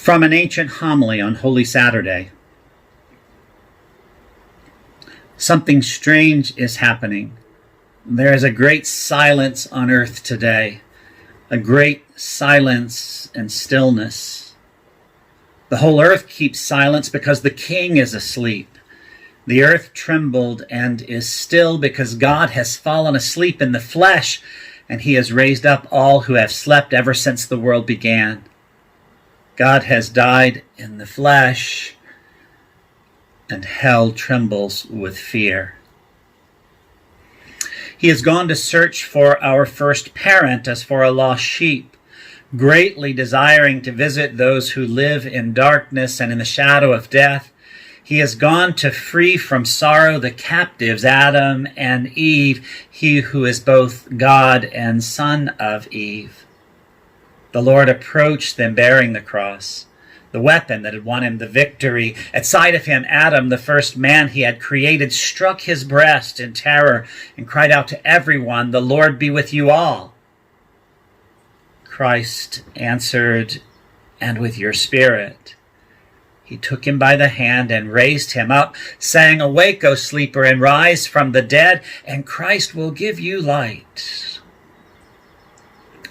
From an ancient homily on Holy Saturday. Something strange is happening. There is a great silence on earth today, a great silence and stillness. The whole earth keeps silence because the King is asleep. The earth trembled and is still because God has fallen asleep in the flesh, and he has raised up all who have slept ever since the world began. God has died in the flesh, and hell trembles with fear. He has gone to search for our first parent as for a lost sheep, greatly desiring to visit those who live in darkness and in the shadow of death. He has gone to free from sorrow the captives, Adam and Eve, he who is both God and son of Eve. The Lord approached them bearing the cross, the weapon that had won him the victory. At sight of him, Adam, the first man he had created, struck his breast in terror and cried out to everyone, "The Lord be with you all." Christ answered, "And with your spirit." He took him by the hand and raised him up, saying, "Awake, O sleeper, and rise from the dead, and Christ will give you light.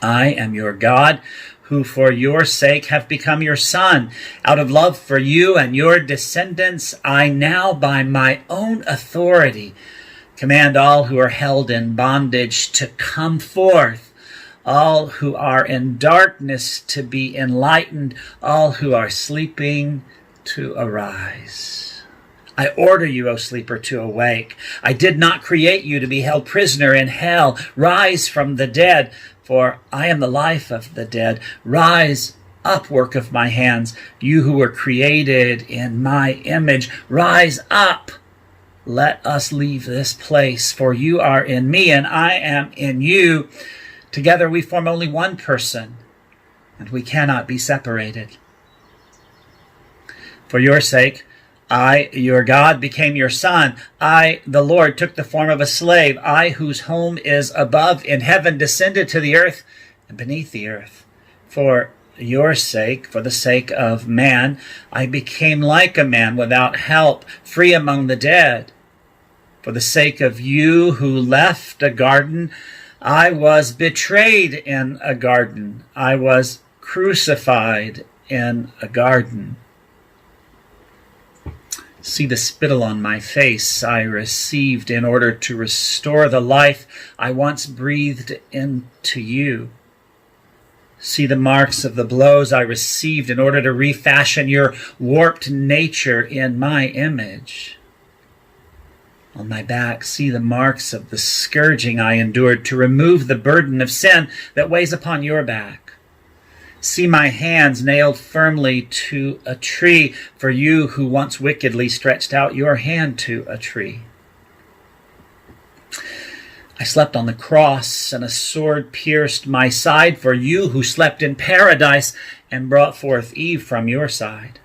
I am your God, who for your sake have become your son. Out of love for you and your descendants, I now by my own authority command all who are held in bondage to come forth, all who are in darkness to be enlightened, all who are sleeping to arise. I order you, O sleeper, to awake. I did not create you to be held prisoner in hell. Rise from the dead, for I am the life of the dead. Rise up, work of my hands, you who were created in my image. Rise up. Let us leave this place, for you are in me and I am in you. Together we form only one person, and we cannot be separated. For your sake, I, your God, became your son. I, the Lord, took the form of a slave. I, whose home is above in heaven, descended to the earth and beneath the earth. For your sake, for the sake of man, I became like a man without help, free among the dead. For the sake of you who left a garden, I was betrayed in a garden. I was crucified in a garden. See the spittle on my face I received in order to restore the life I once breathed into you. See the marks of the blows I received in order to refashion your warped nature in my image. On my back, see the marks of the scourging I endured to remove the burden of sin that weighs upon your back. See my hands nailed firmly to a tree, for you who once wickedly stretched out your hand to a tree. I slept on the cross, and a sword pierced my side, for you who slept in paradise and brought forth Eve from your side.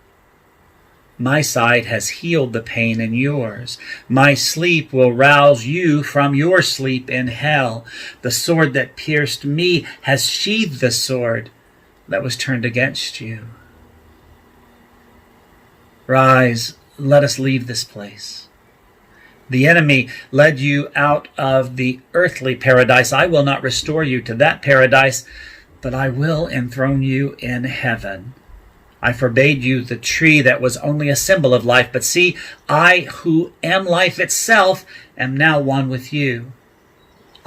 My side has healed the pain in yours. My sleep will rouse you from your sleep in hell. The sword that pierced me has sheathed the sword that was turned against you. Rise, let us leave this place. The enemy led you out of the earthly paradise. I will not restore you to that paradise, but I will enthrone you in heaven. I forbade you the tree that was only a symbol of life, but see, I who am life itself am now one with you.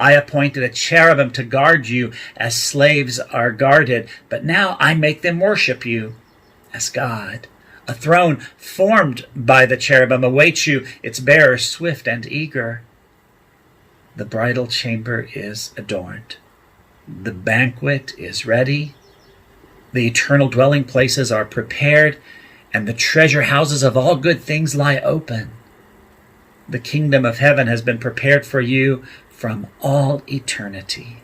I appointed a cherubim to guard you as slaves are guarded, but now I make them worship you as God. A throne formed by the cherubim awaits you, its bearer swift and eager. The bridal chamber is adorned. The banquet is ready. The eternal dwelling places are prepared, and the treasure houses of all good things lie open. The kingdom of heaven has been prepared for you from all eternity.